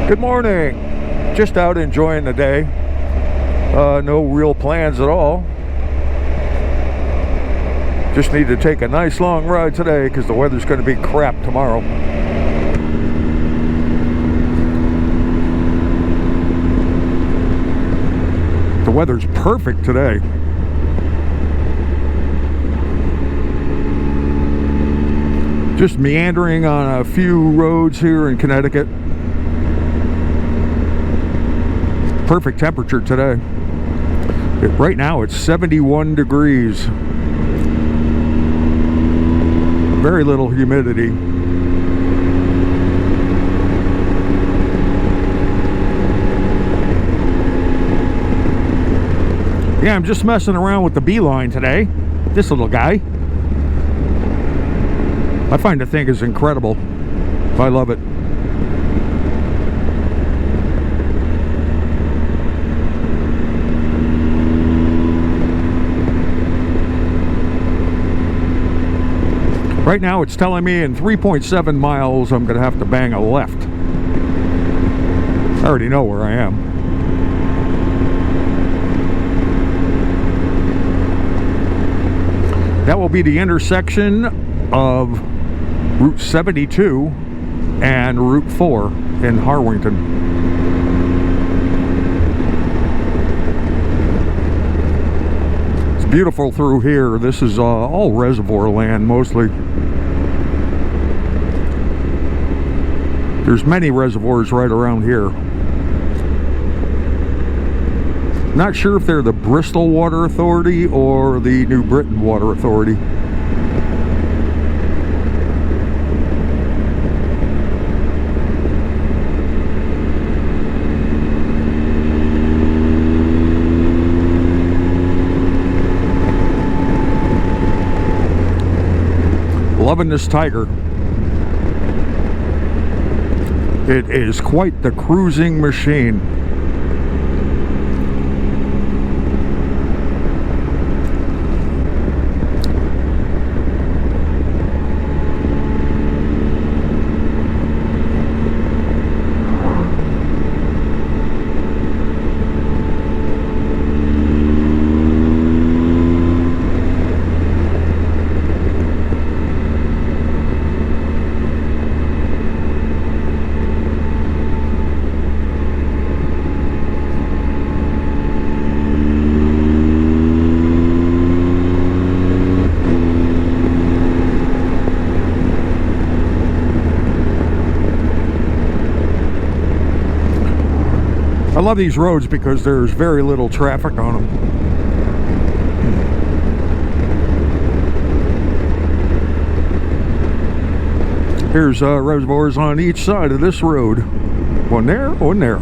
Good morning. Just out enjoying the day. No real plans at all. Just need to take a nice long ride today because the weather's going to be crap tomorrow. The weather's perfect today. Just meandering on a few roads here in Connecticut. Perfect temperature today. Right now it's 71 degrees. Very little humidity. Yeah, I'm just messing around with the Beeline today. This little guy. I find the thing is incredible. I love it. Right now it's telling me in 3.7 miles I'm going to have to bang a left. I already know where I am. That will be the intersection of Route 72 and Route 4 in Harwington. It's beautiful through here. This is all reservoir land mostly. There's many reservoirs right around here. Not sure if they're the Bristol Water Authority or the New Britain Water Authority. Loving this Tiger. It is quite the cruising machine. I love these roads because there's very little traffic on them. Here's reservoirs on each side of this road. One there, one there.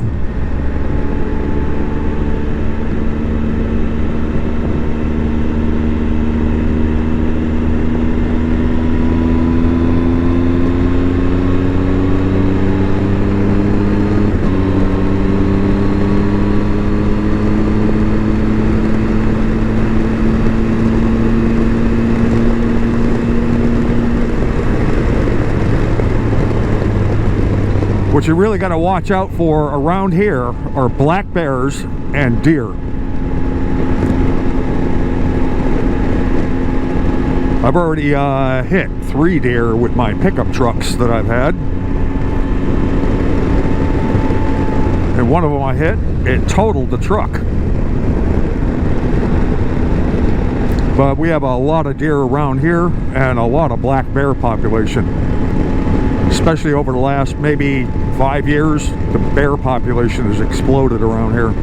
What you really got to watch out for around here are black bears and deer. I've already hit 3 deer with my pickup trucks that I've had. And one of them I hit, it totaled the truck. But we have a lot of deer around here and a lot of black bear population. Especially over the last maybe 5 years, the bear population has exploded around here.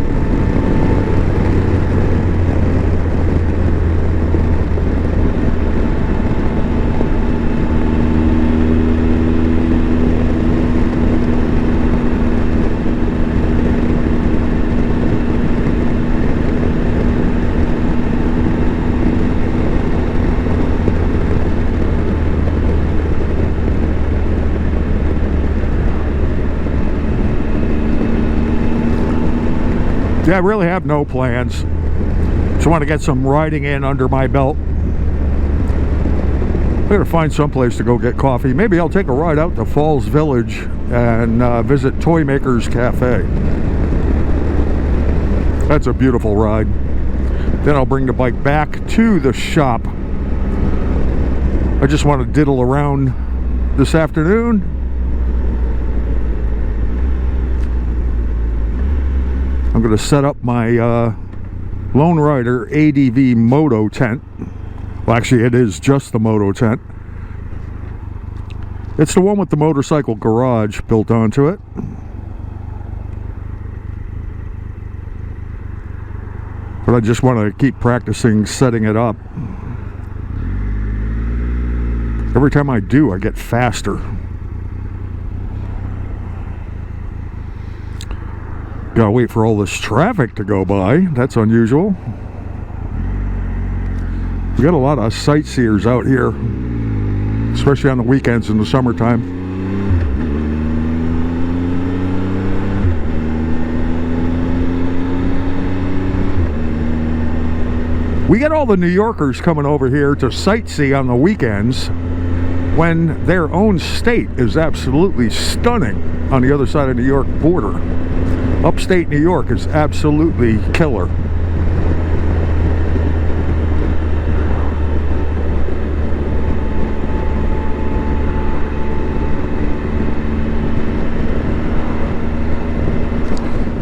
Yeah, I really have no plans. Just want to get some riding in under my belt. I gotta find someplace to go get coffee. Maybe I'll take a ride out to Falls Village and visit Toy Makers Cafe. That's a beautiful ride. Then I'll bring the bike back to the shop. I just want to diddle around this afternoon. I'm going to set up my Lone Rider ADV Moto tent. Well, actually, it is just the Moto tent. It's the one with the motorcycle garage built onto it. But I just want to keep practicing setting it up. Every time I do, I get faster. Gotta wait for all this traffic to go by. That's unusual. We got a lot of sightseers out here, especially on the weekends in the summertime. We get all the New Yorkers coming over here to sightsee on the weekends when their own state is absolutely stunning on the other side of the New York border. Upstate New York is absolutely killer.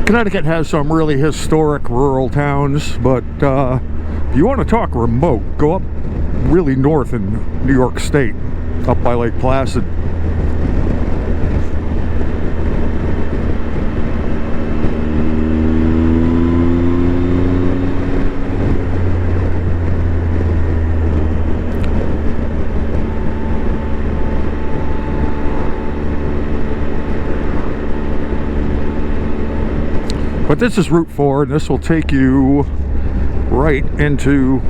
Connecticut has some really historic rural towns, but if you want to talk remote, go up really north in New York State, up by Lake Placid. But this is Route 4, and this will take you right into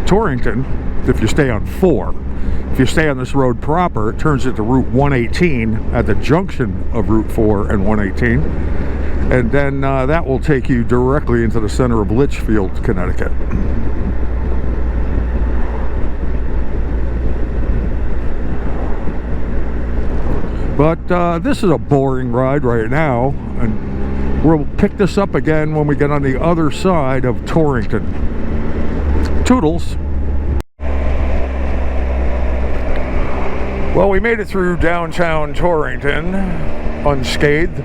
Torrington if you stay on 4. If you stay on this road proper, it turns into Route 118 at the junction of Route 4 and 118. And then that will take you directly into the center of Litchfield, Connecticut. But this is a boring ride right now, and we'll pick this up again when we get on the other side of Torrington. Toodles. Well, we made it through downtown Torrington unscathed.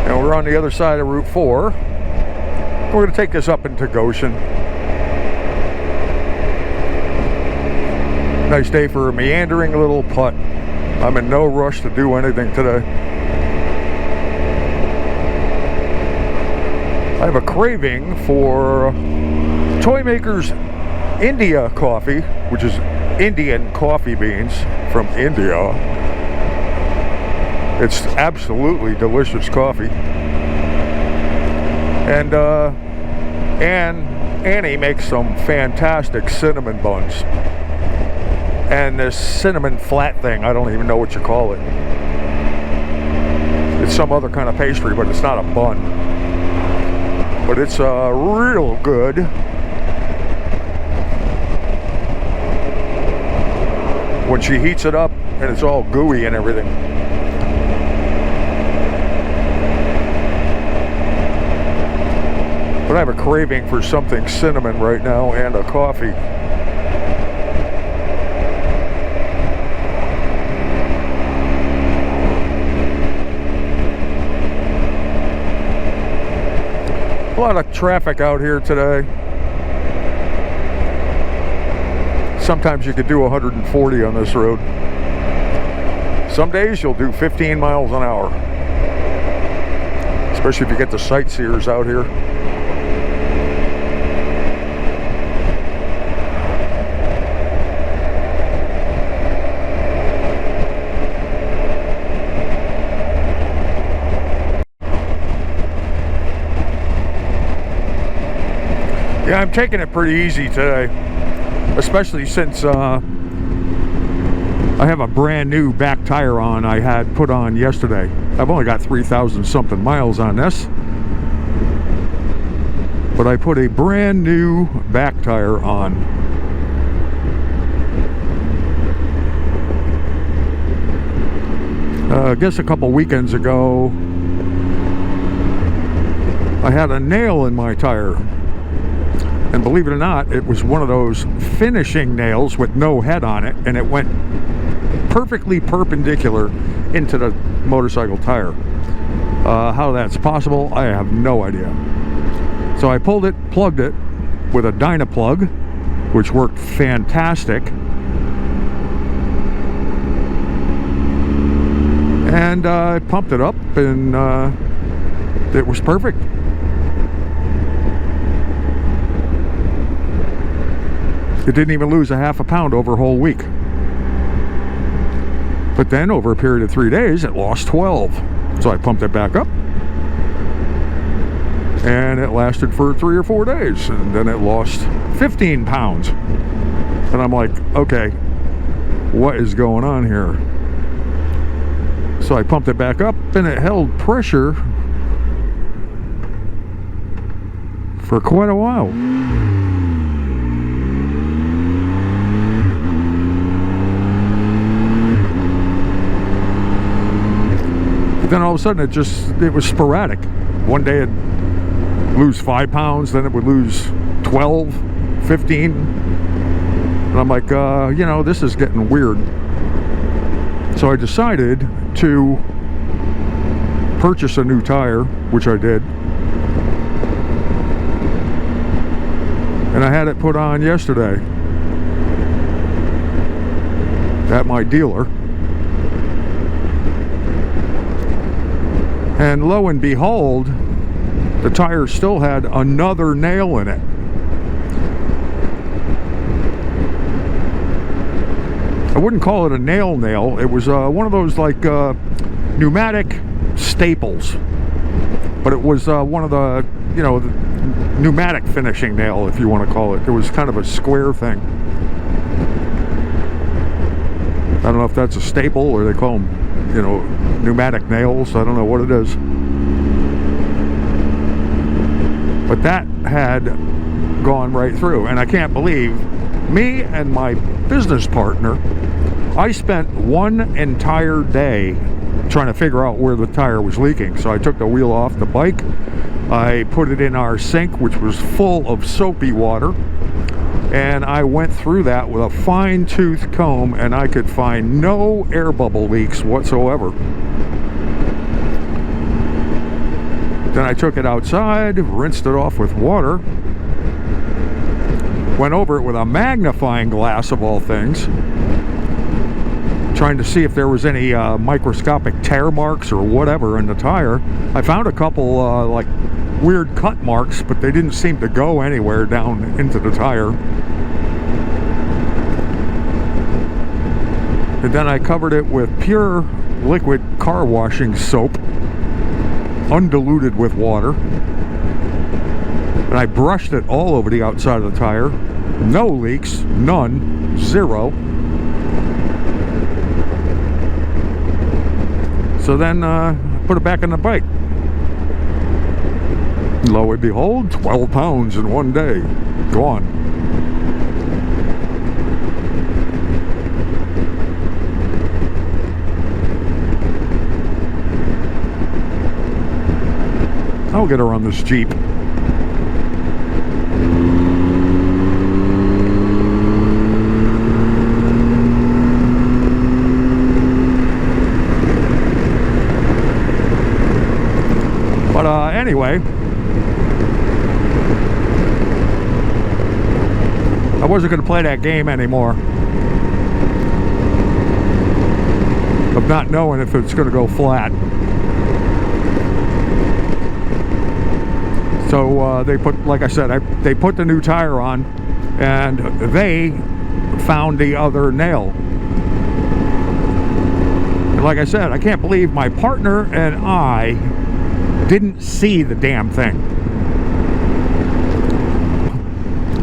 And we're on the other side of Route 4. We're going to take this up into Goshen. Nice day for a meandering little putt. I'm in no rush to do anything today. I have a craving for Toy Makers India coffee, which is Indian coffee beans from India. It's absolutely delicious coffee. And Annie makes some fantastic cinnamon buns. And this cinnamon flat thing, I don't even know what you call it. It's some other kind of pastry, but it's not a bun. But it's real good. When she heats it up and it's all gooey and everything. But I have a craving for something cinnamon right now and a coffee. A lot of traffic out here today. Sometimes you could do 140 on this road. Some days you'll do 15 miles an hour. Especially if you get the sightseers out here. Yeah, I'm taking it pretty easy today, especially since I have a brand new back tire on I had put on yesterday. I've only got 3,000 something miles on this, but I put a brand new back tire on. I guess a couple weekends ago, I had a nail in my tire. And believe it or not, it was one of those finishing nails with no head on it, and it went perfectly perpendicular into the motorcycle tire. How that's possible, I have no idea. So I pulled it, plugged it with a Dynaplug, which worked fantastic. And I pumped it up, and it was perfect. It didn't even lose a half a pound over a whole week. But then over a period of 3 days, it lost 12. So I pumped it back up. And it lasted for 3 or 4 days. And then it lost 15 pounds. And I'm like, okay, what is going on here? So I pumped it back up, and it held pressure for quite a while. Then all of a sudden it was sporadic. One day it'd lose 5 pounds, then it would lose 12, 15. And I'm like, you know, this is getting weird. So I decided to purchase a new tire, which I did. And I had it put on yesterday at my dealer. And lo and behold, the tire still had another nail in it. I wouldn't call it a nail. It was one of those like pneumatic staples. But it was one of the, you know, the pneumatic finishing nail, if you want to call it. It was kind of a square thing. I don't know if that's a staple or they call them, you know, pneumatic nails. I don't know what it is. But that had gone right through. And I can't believe me and my business partner, I spent one entire day trying to figure out where the tire was leaking. So I took the wheel off the bike. I put it in our sink, which was full of soapy water. And I went through that with a fine-tooth comb, and I could find no air bubble leaks whatsoever. Then I took it outside, rinsed it off with water, went over it with a magnifying glass of all things, trying to see if there was any microscopic tear marks or whatever in the tire. I found a couple like weird cut marks, but they didn't seem to go anywhere down into the tire. And then I covered it with pure liquid car washing soap, undiluted with water. And I brushed it all over the outside of the tire. No leaks, none, zero. So then put it back on the bike. Lo and behold, 12 pounds in one day. Gone. I'll get her on this Jeep. But anyway, I wasn't going to play that game anymore of not knowing if it's going to go flat. So they put, like I said, they put the new tire on, and they found the other nail. And like I said, I can't believe my partner and I didn't see the damn thing.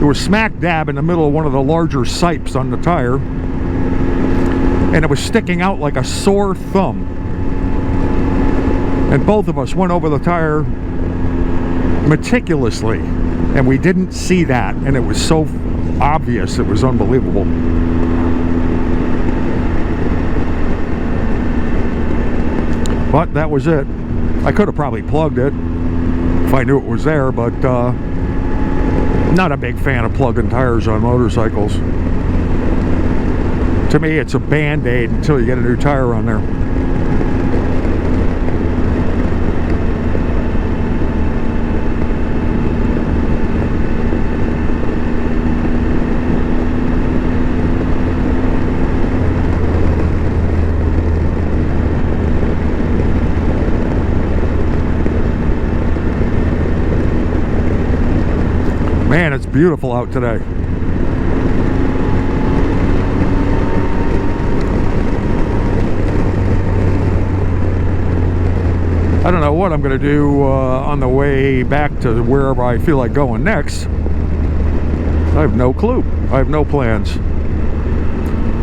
It was smack dab in the middle of one of the larger sipes on the tire, and it was sticking out like a sore thumb. And both of us went over the tire meticulously, and we didn't see that, and it was so obvious. It was unbelievable. But that was it. I could have probably plugged it if I knew it was there, but not a big fan of plugging tires on motorcycles. To me, it's a band-aid until you get a new tire on there. Man, it's beautiful out today. I don't know what I'm going to do on the way back to wherever I feel like going next. I have no clue. I have no plans.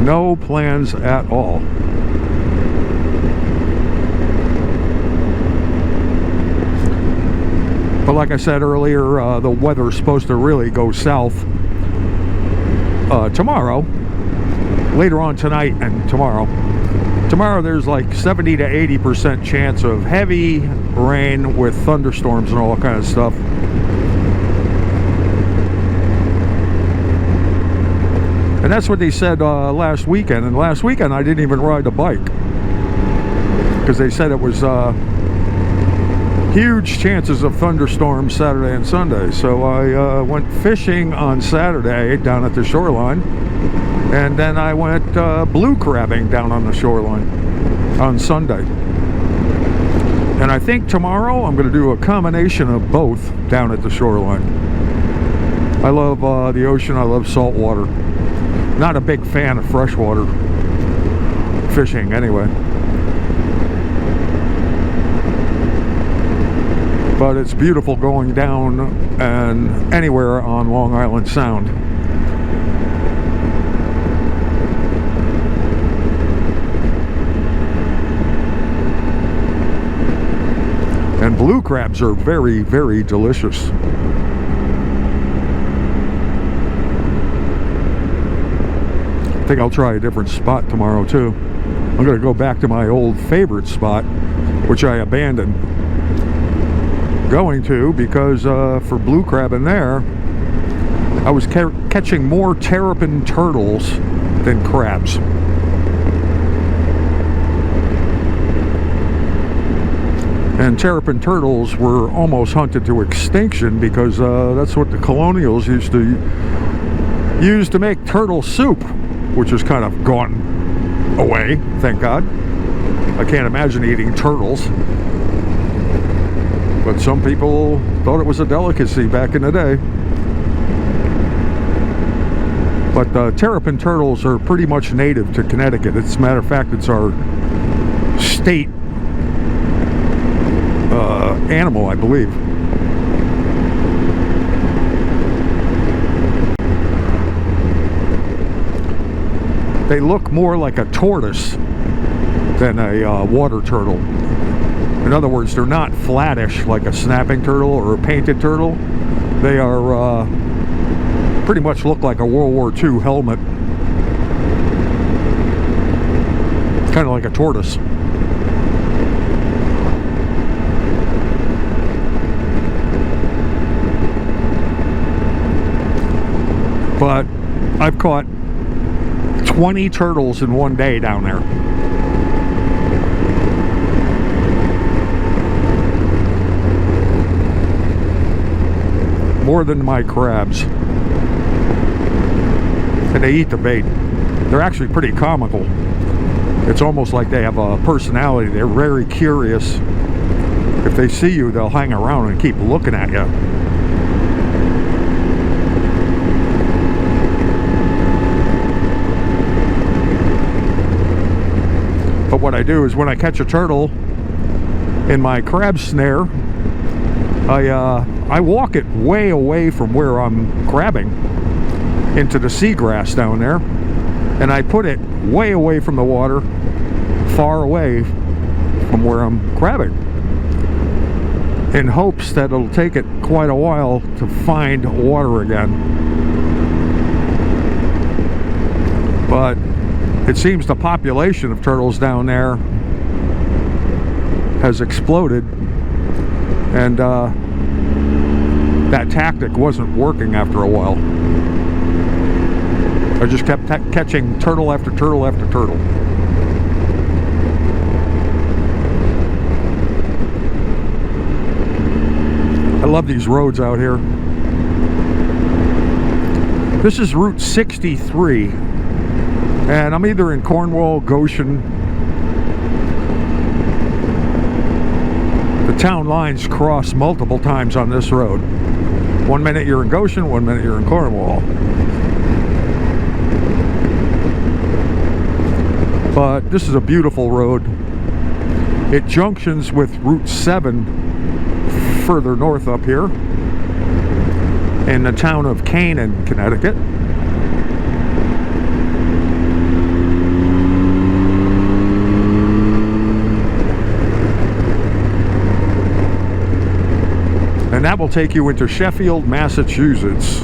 No plans at all. But like I said earlier, the weather's supposed to really go south tomorrow, later on tonight and tomorrow. Tomorrow there's like 70 to 80% chance of heavy rain with thunderstorms and all that kind of stuff. And that's what they said last weekend. And last weekend I didn't even ride the bike because they said it was huge chances of thunderstorms Saturday and Sunday. So I went fishing on Saturday down at the shoreline, and then I went blue crabbing down on the shoreline on Sunday. And I think tomorrow I'm going to do a combination of both down at the shoreline. I love the ocean. I love salt water. Not a big fan of freshwater fishing anyway. But it's beautiful going down and anywhere on Long Island Sound. And blue crabs are very, very delicious. I think I'll try a different spot tomorrow too. I'm going to go back to my old favorite spot, which I abandoned. Going to because for blue crab in there, I was catching more terrapin turtles than crabs. And terrapin turtles were almost hunted to extinction because that's what the colonials used to use to make turtle soup, which has kind of gone away, thank God. I can't imagine eating turtles. But some people thought it was a delicacy back in the day. But terrapin turtles are pretty much native to Connecticut. As a matter of fact, it's our state animal, I believe. They look more like a tortoise than a water turtle. In other words, they're not flattish like a snapping turtle or a painted turtle. They are pretty much look like a World War II helmet. Kind of like a tortoise. But I've caught 20 turtles in one day down there. More than my crabs. And they eat the bait. They're actually pretty comical. It's almost like they have a personality. They're very curious. If they see you, they'll hang around and keep looking at you. But what I do is when I catch a turtle in my crab snare, I walk it way away from where I'm crabbing into the seagrass down there, and I put it way away from the water, far away from where I'm crabbing, in hopes that it'll take it quite a while to find water again. But it seems the population of turtles down there has exploded, and that tactic wasn't working after a while. I just kept catching turtle after turtle after turtle. I love these roads out here. This is Route 63, and I'm either in Cornwall, Goshen. The town lines cross multiple times on this road. 1 minute you're in Goshen, 1 minute you're in Cornwall. But this is a beautiful road. It junctions with Route 7 further north up here in the town of Canaan, Connecticut. And that will take you into Sheffield, Massachusetts.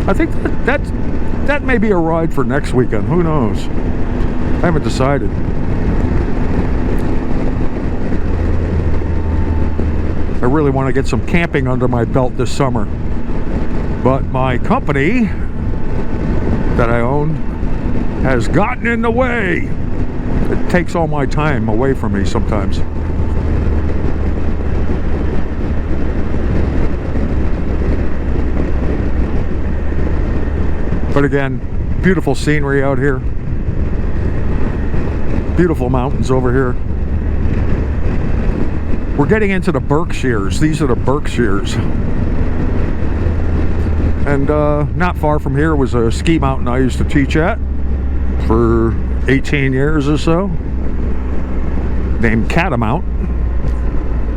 I think that may be a ride for next weekend. Who knows? I haven't decided. I really want to get some camping under my belt this summer. But my company that I own has gotten in the way. It takes all my time away from me sometimes. But again, beautiful scenery out here. Beautiful mountains over here. We're getting into the Berkshires. These are the Berkshires. And not far from here was a ski mountain I used to teach at for 18 years or so, named Catamount.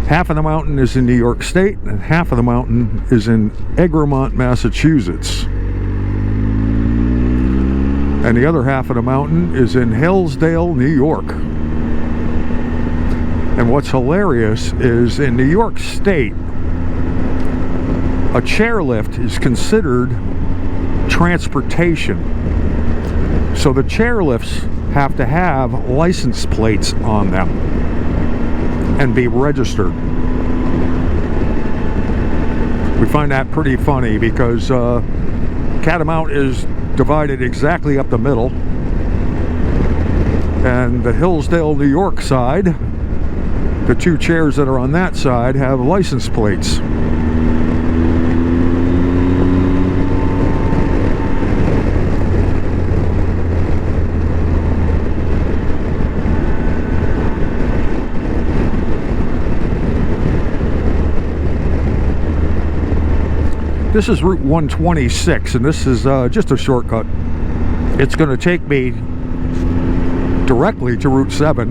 Half of the mountain is in New York State, and half of the mountain is in Egremont, Massachusetts. And the other half of the mountain is in Hillsdale, New York. And what's hilarious is in New York State, a chairlift is considered transportation. So the chairlifts have to have license plates on them and be registered. We find that pretty funny because Catamount is divided exactly up the middle, and the Hillsdale, New York side, the two chairs that are on that side have license plates. This is Route 126, and this is just a shortcut. It's going to take me directly to Route 7,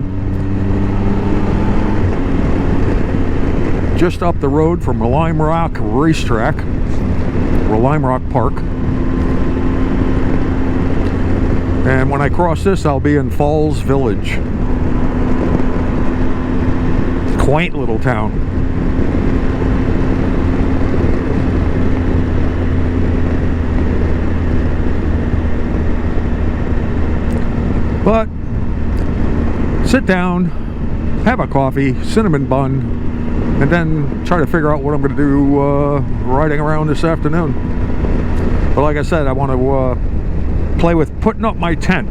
just up the road from Lime Rock Racetrack, or Lime Rock Park. And when I cross this, I'll be in Falls Village. Quaint little town. But sit down, have a coffee, cinnamon bun, and then try to figure out what I'm going to do riding around this afternoon. But like I said, I want to play with putting up my tent.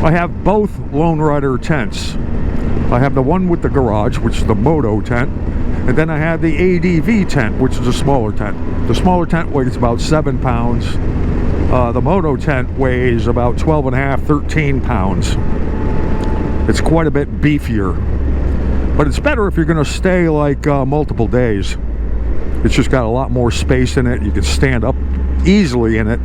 I have both Lone Rider tents. I have the one with the garage, which is the Moto tent, and then I have the ADV tent, which is a smaller tent. The smaller tent weighs about 7 pounds. The Moto tent weighs about 12 and a half, 13 pounds. It's quite a bit beefier. But it's better if you're going to stay like multiple days. It's just got a lot more space in it. You can stand up easily in it.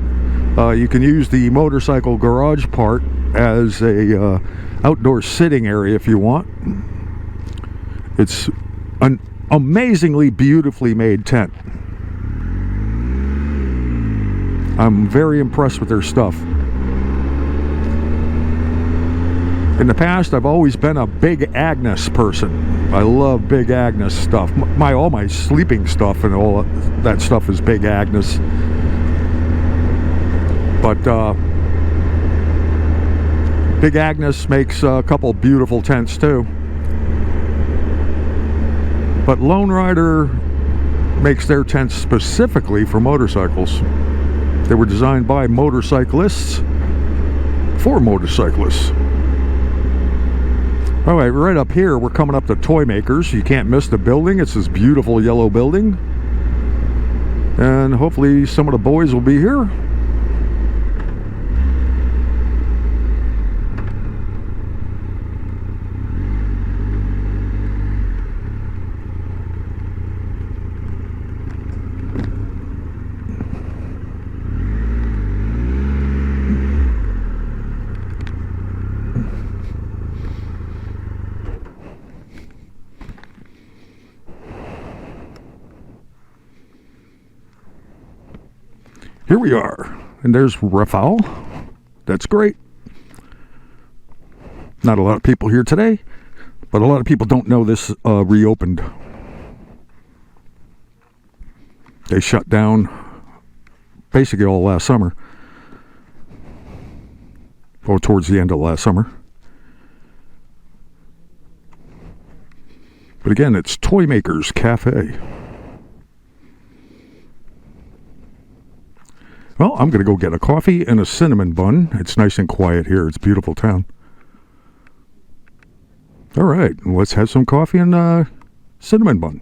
You can use the motorcycle garage part as a outdoor sitting area if you want. It's an amazingly beautifully made tent. I'm very impressed with their stuff. In the past, I've always been a Big Agnes person. I love Big Agnes stuff. All my sleeping stuff and all that stuff is Big Agnes. But Big Agnes makes a couple beautiful tents too. But Lone Rider makes their tents specifically for motorcycles. They were designed by motorcyclists for motorcyclists. All right, right up here, we're coming up to Toy Makers. You can't miss the building. It's this beautiful yellow building. And hopefully some of the boys will be here. Here we are, and there's Rafal. That's great. Not a lot of people here today, but a lot of people don't know this reopened. They shut down basically all last summer, or towards the end of last summer. But again, it's Toy Makers Cafe. Well, I'm going to go get a coffee and a cinnamon bun. It's nice and quiet here. It's a beautiful town. All right, let's have some coffee and cinnamon bun.